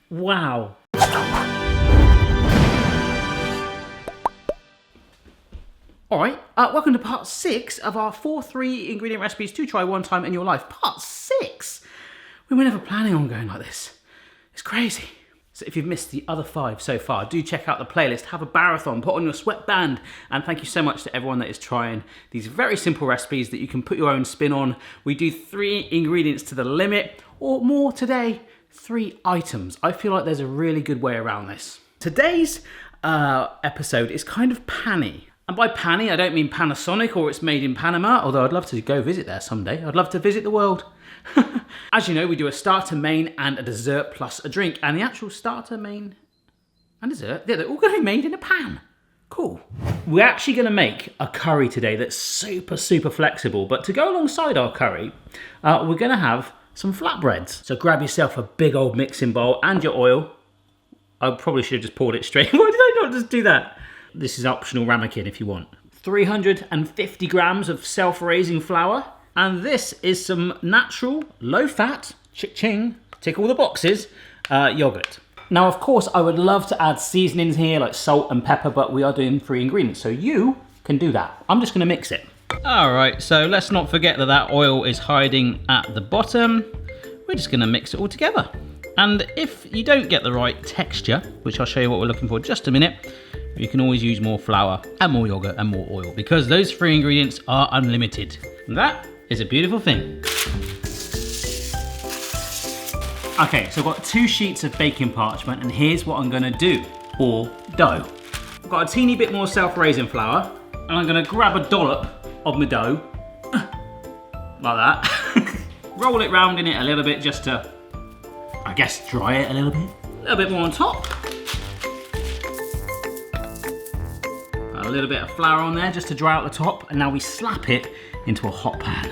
Wow. Alright, welcome to part 6 of our 4 3-ingredient recipes to try one time in your life. Part 6! We were never planning on going like this. It's crazy. So if you've missed the other 5 so far, do check out the playlist, have a marathon, put on your sweatband, and thank you so much to everyone that is trying these very simple recipes that you can put your own spin on. We do 3 ingredients to the limit, or more today, 3 items. I feel like there's a really good way around this. Today's episode is kind of panny. And by panny, I don't mean Panasonic or it's made in Panama, although I'd love to go visit there someday. I'd love to visit the world. As you know, we do a starter, main, and a dessert plus a drink. And the actual starter, main, and dessert, yeah, they're all going to be made in a pan. Cool. We're actually going to make a curry today that's super, super flexible. But to go alongside our curry, we're going to have some flatbreads. So grab yourself a big old mixing bowl and your oil. I probably should have just poured it straight. Why did I not just do that? This is optional ramekin if you want. 350 grams of self-raising flour. And this is some natural, low-fat, ching, tick all the boxes, yogurt. Now, of course, I would love to add seasonings here like salt and pepper, but we are doing 3 ingredients, so you can do that. I'm just going to mix it. All right, so let's not forget that that oil is hiding at the bottom. We're just going to mix it all together. And if you don't get the right texture, which I'll show you what we're looking for in just a minute, you can always use more flour and more yogurt and more oil because those 3 ingredients are unlimited. And that is a beautiful thing. Okay, so I've got 2 sheets of baking parchment and here's what I'm gonna do, or dough. I've got a teeny bit more self-raising flour and I'm gonna grab a dollop of my dough, like that. Roll it round in it a little bit just to, I guess, dry it a little bit. A little bit more on top. A little bit of flour on there just to dry out the top, and now we slap it into a hot pan.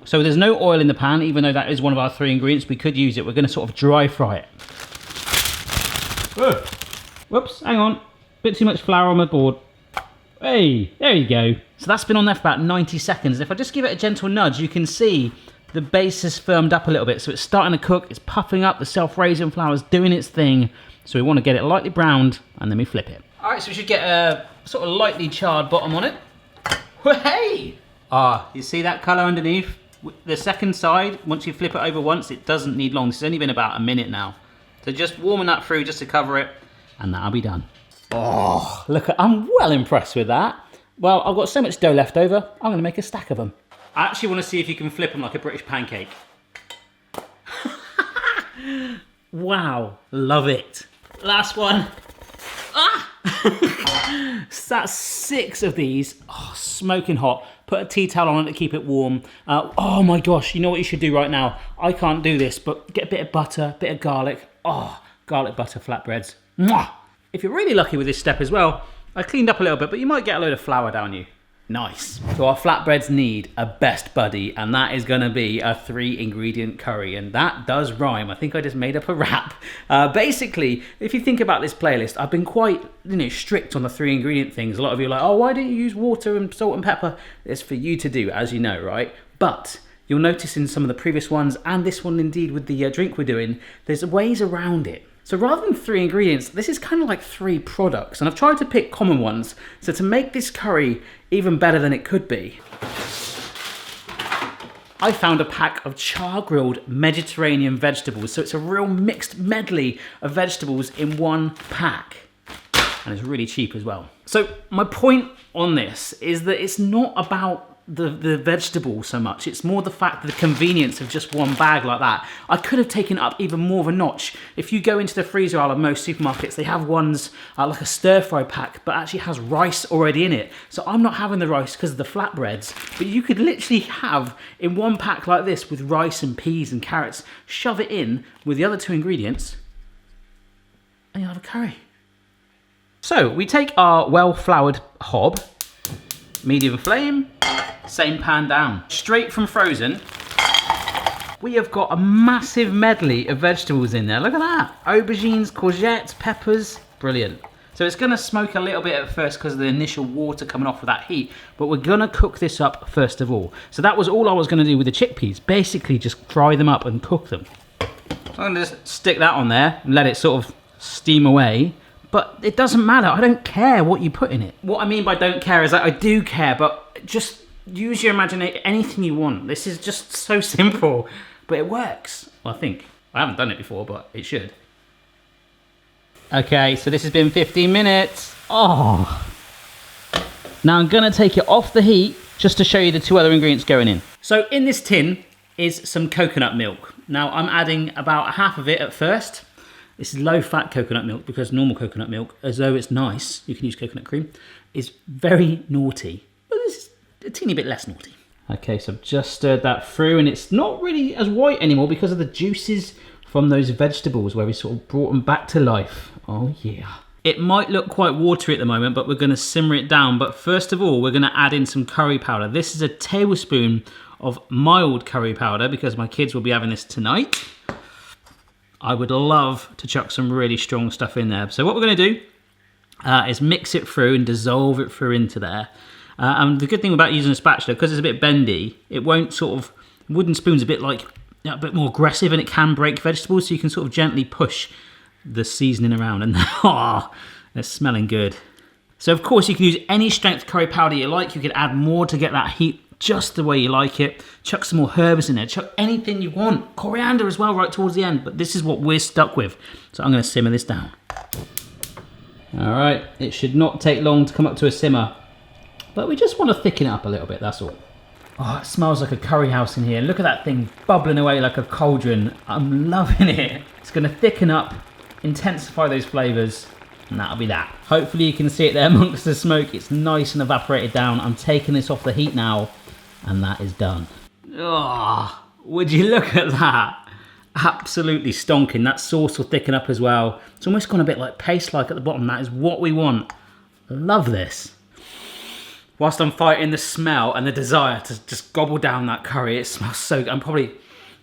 So there's no oil in the pan, even though that is one of our 3 ingredients. We could use it. We're going to sort of dry fry it. Whoa. Whoops, hang on. Bit too much flour on my board. Hey, there you go. So that's been on there for about 90 seconds. If I just give it a gentle nudge, you can see the base has firmed up a little bit. So it's starting to cook, it's puffing up, the self-raising flour is doing its thing. So we want to get it lightly browned, and then we flip it. All right, so we should get a sort of lightly charred bottom on it. Hey! You see that color underneath? The second side, once you flip it over once, it doesn't need long. This has only been about a minute now. So just warming that through just to cover it, and that'll be done. Oh, look, I'm well impressed with that. Well, I've got so much dough left over, I'm gonna make a stack of them. I actually wanna see if you can flip them like a British pancake. Wow, love it. Last one. So that's 6 of these, smoking hot. Put a tea towel on it to keep it warm. Oh my gosh, you know what you should do right now? I can't do this, but get a bit of butter, a bit of garlic. Garlic butter flatbreads. Mwah! If you're really lucky with this step as well, I cleaned up a little bit, but you might get a load of flour down you. Nice. So our flatbreads need a best buddy, and that is gonna be a 3-ingredient curry, and that does rhyme. I think I just made up a rap. Basically, if you think about this playlist, I've been quite, strict on the 3-ingredient things. A lot of you are like, oh, why don't you use water and salt and pepper? It's for you to do, as you know, right? But you'll notice in some of the previous ones, and this one indeed with the drink we're doing, there's ways around it. So rather than 3 ingredients, this is kind of like 3 products, and I've tried to pick common ones, so to make this curry even better than it could be, I found a pack of char-grilled Mediterranean vegetables, so it's a real mixed medley of vegetables in one pack, and it's really cheap as well. So my point on this is that it's not about the vegetable so much, it's more the fact that the convenience of just one bag like that. I could have taken up even more of a notch. If you go into the freezer aisle of most supermarkets, they have ones like a stir-fry pack, but actually has rice already in it. So I'm not having the rice because of the flatbreads, but you could literally have in one pack like this with rice and peas and carrots, shove it in with the other 2 ingredients, and you'll have a curry. So we take our well-floured hob, medium flame, same pan down. Straight from frozen, we have got a massive medley of vegetables in there. Look at that. Aubergines, courgettes, peppers, brilliant. So it's gonna smoke a little bit at first because of the initial water coming off with that heat, but we're gonna cook this up first of all. So that was all I was gonna do with the chickpeas. Basically just fry them up and cook them. So I'm going to just stick that on there and let it sort of steam away. But it doesn't matter. I don't care what you put in it. What I mean by don't care is that I do care, but just use your imagination, anything you want. This is just so simple, but it works. Well, I think. I haven't done it before, but it should. Okay, so this has been 15 minutes. Oh. Now I'm gonna take it off the heat just to show you the 2 other ingredients going in. So in this tin is some coconut milk. Now I'm adding about half of it at first. This is low-fat coconut milk because normal coconut milk, as though it's nice, you can use coconut cream, is very naughty. But this is a teeny bit less naughty. Okay, so I've just stirred that through and it's not really as white anymore because of the juices from those vegetables where we sort of brought them back to life. Oh yeah. It might look quite watery at the moment, but we're gonna simmer it down. But first of all, we're gonna add in some curry powder. This is a tablespoon of mild curry powder because my kids will be having this tonight. I would love to chuck some really strong stuff in there. So what we're gonna do is mix it through and dissolve it through into there. And the good thing about using a spatula, because it's a bit bendy, it won't sort of, wooden spoon's a bit like, a bit more aggressive and it can break vegetables, so you can sort of gently push the seasoning around and oh, they're smelling good. So of course you can use any strength curry powder you like. You could add more to get that heat just the way you like it. Chuck some more herbs in there, chuck anything you want. Coriander as well right towards the end, but this is what we're stuck with. So I'm gonna simmer this down. All right, it should not take long to come up to a simmer, but we just want to thicken it up a little bit, that's all. Oh, it smells like a curry house in here. Look at that thing bubbling away like a cauldron. I'm loving it. It's gonna thicken up, intensify those flavors, and that'll be that. Hopefully you can see it there amongst the smoke. It's nice and evaporated down. I'm taking this off the heat now, and that is done. Oh, would you look at that? Absolutely stonking. That sauce will thicken up as well. It's almost gone a bit like paste-like at the bottom. That is what we want. Love this. Whilst I'm fighting the smell and the desire to just gobble down that curry, it smells so good.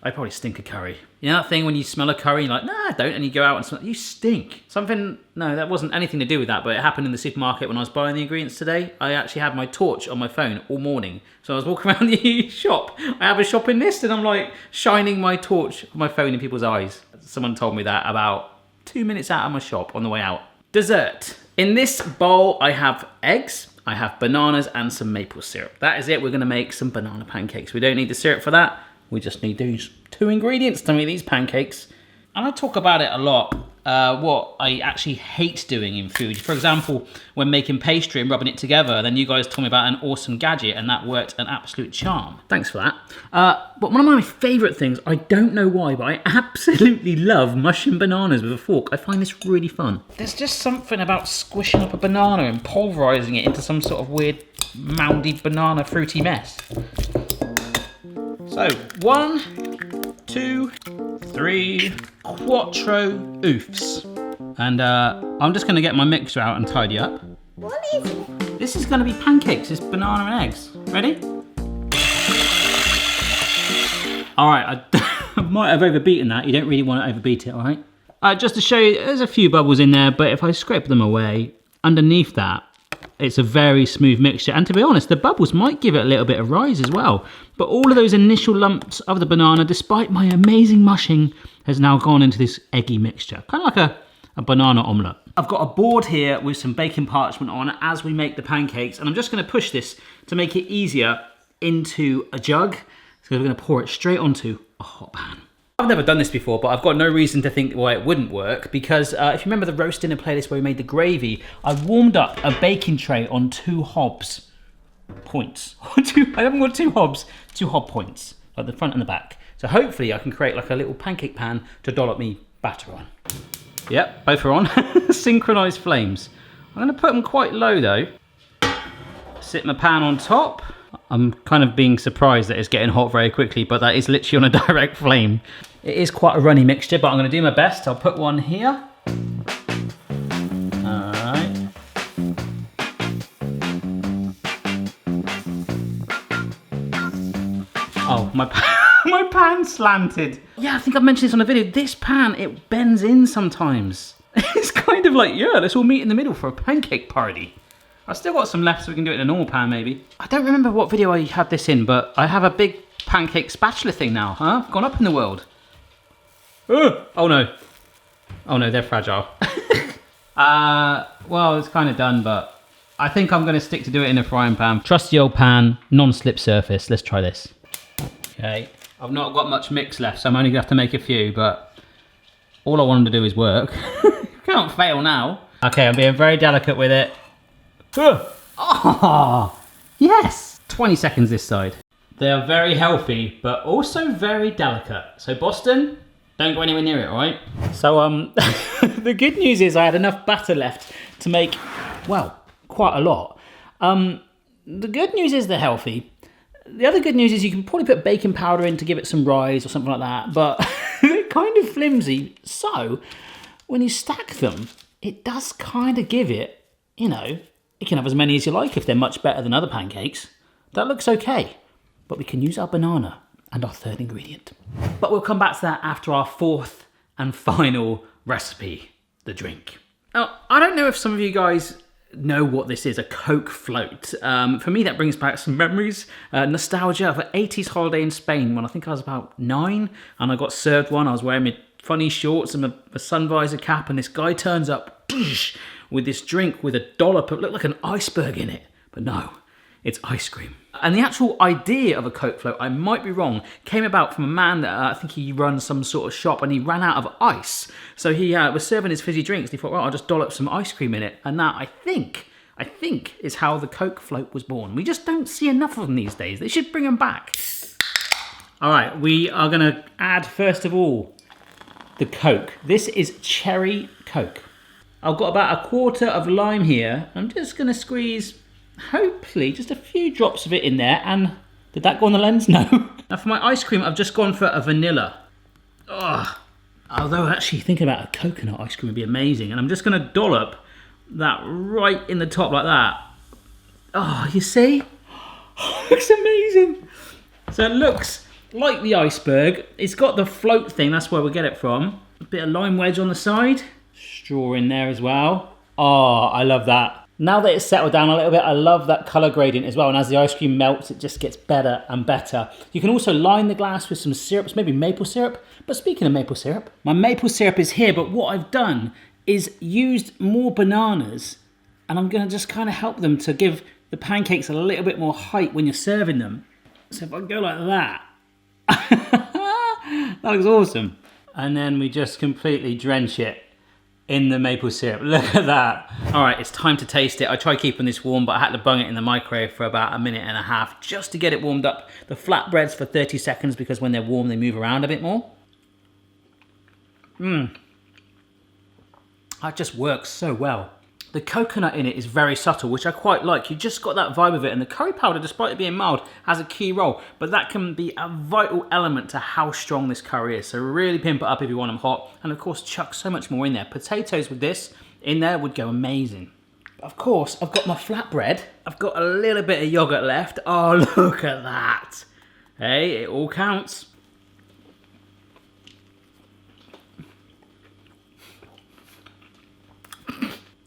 I probably stink of curry. You know that thing when you smell a curry, you're like, nah, I don't, and you go out and smell, you stink. No, that wasn't anything to do with that, but it happened in the supermarket when I was buying the ingredients today. I actually had my torch on my phone all morning. So I was walking around the shop. I have a shopping list and I'm like shining my torch on my phone in people's eyes. Someone told me that about 2 minutes out of my shop on the way out. Dessert. In this bowl, I have eggs, I have bananas and some maple syrup. That is it. We're gonna make some banana pancakes. We don't need the syrup for that. We just need these 2 ingredients to make these pancakes. And I talk about it a lot, what I actually hate doing in food. For example, when making pastry and rubbing it together, then you guys told me about an awesome gadget and that worked an absolute charm. Thanks for that. But one of my favorite things, I don't know why, but I absolutely love mushing bananas with a fork. I find this really fun. There's just something about squishing up a banana and pulverizing it into some sort of weird moundy banana fruity mess. So, 1, 2, 3, quattro oofs. And I'm just gonna get my mixer out and tidy up. What is it? This is gonna be pancakes, it's banana and eggs. Ready? All right, I might have overbeaten that. You don't really want to overbeat it, all right? Just to show you, there's a few bubbles in there, but if I scrape them away, underneath that, it's a very smooth mixture. And to be honest, the bubbles might give it a little bit of rise as well. But all of those initial lumps of the banana, despite my amazing mushing, has now gone into this eggy mixture. Kind of like a banana omelette. I've got a board here with some baking parchment on as we make the pancakes. And I'm just gonna push this to make it easier into a jug. So we're gonna pour it straight onto a hot pan. I've never done this before, but I've got no reason to think why it wouldn't work, because if you remember the roast dinner playlist where we made the gravy, I warmed up a baking tray on 2 hobs points. I haven't got 2 hobs, 2 hob points, like the front and the back. So hopefully I can create like a little pancake pan to dollop me batter on. Yep, both are on. Synchronized flames. I'm gonna put them quite low though. Sit my pan on top. I'm kind of being surprised that it's getting hot very quickly, but that is literally on a direct flame. It is quite a runny mixture, but I'm gonna do my best. I'll put one here. All right. Oh, my pan slanted. Yeah, I think I've mentioned this on the video. This pan, it bends in sometimes. It's kind of like, yeah, let's all meet in the middle for a pancake party. I've still got some left so we can do it in a normal pan maybe. I don't remember what video I had this in, but I have a big pancake spatula thing now, huh? I've gone up in the world. Oh no. Oh no, they're fragile. Well, it's kind of done, but I think I'm going to stick to do it in a frying pan. Trusty old pan, non-slip surface. Let's try this. Okay, I've not got much mix left, so I'm only going to have to make a few, but all I wanted to do is work. Can't fail now. Okay, I'm being very delicate with it. Oh, yes! 20 seconds this side. They are very healthy, but also very delicate. So Boston, don't go anywhere near it, all right? So the good news is I had enough batter left to make, well, quite a lot. The good news is they're healthy. The other good news is you can probably put baking powder in to give it some rise or something like that, but they're kind of flimsy. So when you stack them, it does kind of give it, you know, you can have as many as you like if they're much better than other pancakes. That looks okay, but we can use our banana and our third ingredient. But we'll come back to that after our fourth and final recipe, the drink. Now, I don't know if some of you guys know what this is, a Coke float. For me, that brings back some memories, nostalgia of an 80s holiday in Spain when I think I was about 9 and I got served one. I was wearing my funny shorts and a sun visor cap, and this guy turns up with this drink with a dollop. It looked like an iceberg in it, but no, it's ice cream. And the actual idea of a Coke float, I might be wrong, came about from a man that I think he runs some sort of shop and he ran out of ice. So he was serving his fizzy drinks and he thought, well, I'll just dollop some ice cream in it. And that, I think, is how the Coke float was born. We just don't see enough of them these days. They should bring them back. All right, we are gonna add, first of all, the Coke. This is cherry Coke. I've got about a quarter of lime here. I'm just gonna squeeze, hopefully, just a few drops of it in there. And did that go on the lens? No. Now for my ice cream, I've just gone for a vanilla. Ugh. Although actually thinking about a coconut ice cream would be amazing. And I'm just gonna dollop that right in the top like that. Oh, you see? Looks amazing. So it looks like the iceberg. It's got the float thing, that's where we get it from. A bit of lime wedge on the side. Straw in there as well. Oh, I love that. Now that it's settled down a little bit, I love that colour gradient as well. And as the ice cream melts, it just gets better and better. You can also line the glass with some syrups, maybe maple syrup. But speaking of maple syrup, my maple syrup is here. But what I've done is used more bananas. And I'm going to just kind of help them to give the pancakes a little bit more height when you're serving them. So if I go like that, that looks awesome. And then we just completely drench it in the maple syrup. Look at that. All right, it's time to taste it. I tried keeping this warm, but I had to bung it in the microwave for about 1.5 minutes just to get it warmed up. The flatbreads for 30 seconds because when they're warm, they move around a bit more. That just works so well. The coconut in it is very subtle, which I quite like. You just got that vibe of it. And the curry powder, despite it being mild, has a key role. But that can be a vital element to how strong this curry is. So really pimp it up if you want them hot. And of course, chuck so much more in there. Potatoes with this in there would go amazing. Of course, I've got my flatbread. I've got a little bit of yogurt left. Oh, look at that. Hey, it all counts.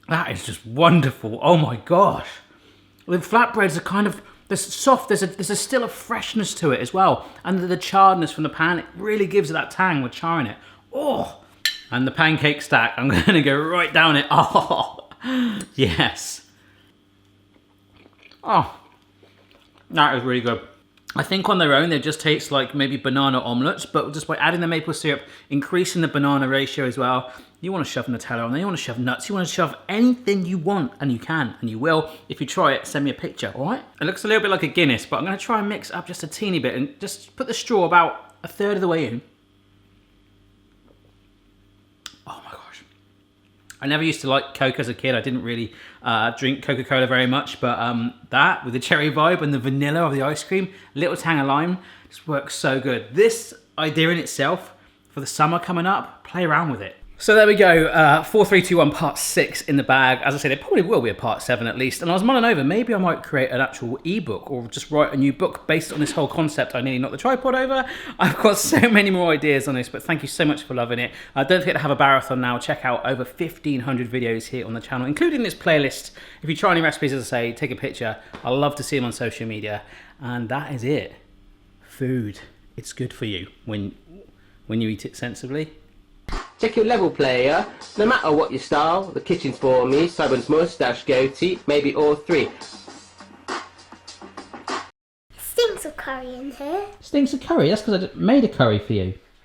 That is just wonderful. Oh my gosh. The flatbreads are kind of, they're soft. There's still a freshness to it as well. And the charredness from the pan, it really gives it that tang with char in it. Oh, and the pancake stack, I'm going to go right down it. Oh, yes. Oh, that is really good. I think on their own, they just taste like maybe banana omelets, but just by adding the maple syrup, increasing the banana ratio as well. You want to shove Nutella on there, you want to shove nuts, you want to shove anything you want, and you can, and you will. If you try it, send me a picture, all right? It looks a little bit like a Guinness, but I'm going to try and mix up just a teeny bit and just put the straw about 1/3 of the way in. Oh my gosh. I never used to like Coke as a kid. I didn't really drink Coca-Cola very much, but that with the cherry vibe and the vanilla of the ice cream, little tang of lime, just works so good. This idea in itself, for the summer coming up, play around with it. So there we go, 4, 3, 2, 1, part 6 in the bag. As I said, it probably will be a part 7 at least. And I was mulling over, maybe I might create an actual ebook or just write a new book based on this whole concept. I nearly knocked the tripod over. I've got so many more ideas on this, but thank you so much for loving it. Don't forget to have a marathon now. Check out over 1,500 videos here on the channel, including this playlist. If you try any recipes, as I say, take a picture. I love to see them on social media. And that is it. Food. It's good for you when you eat it sensibly. Check your level, player. No matter what your style, the kitchen's for me. Simon's moustache, goatee, maybe all three. Stinks of curry in here. Stinks of curry? That's because I made a curry for you.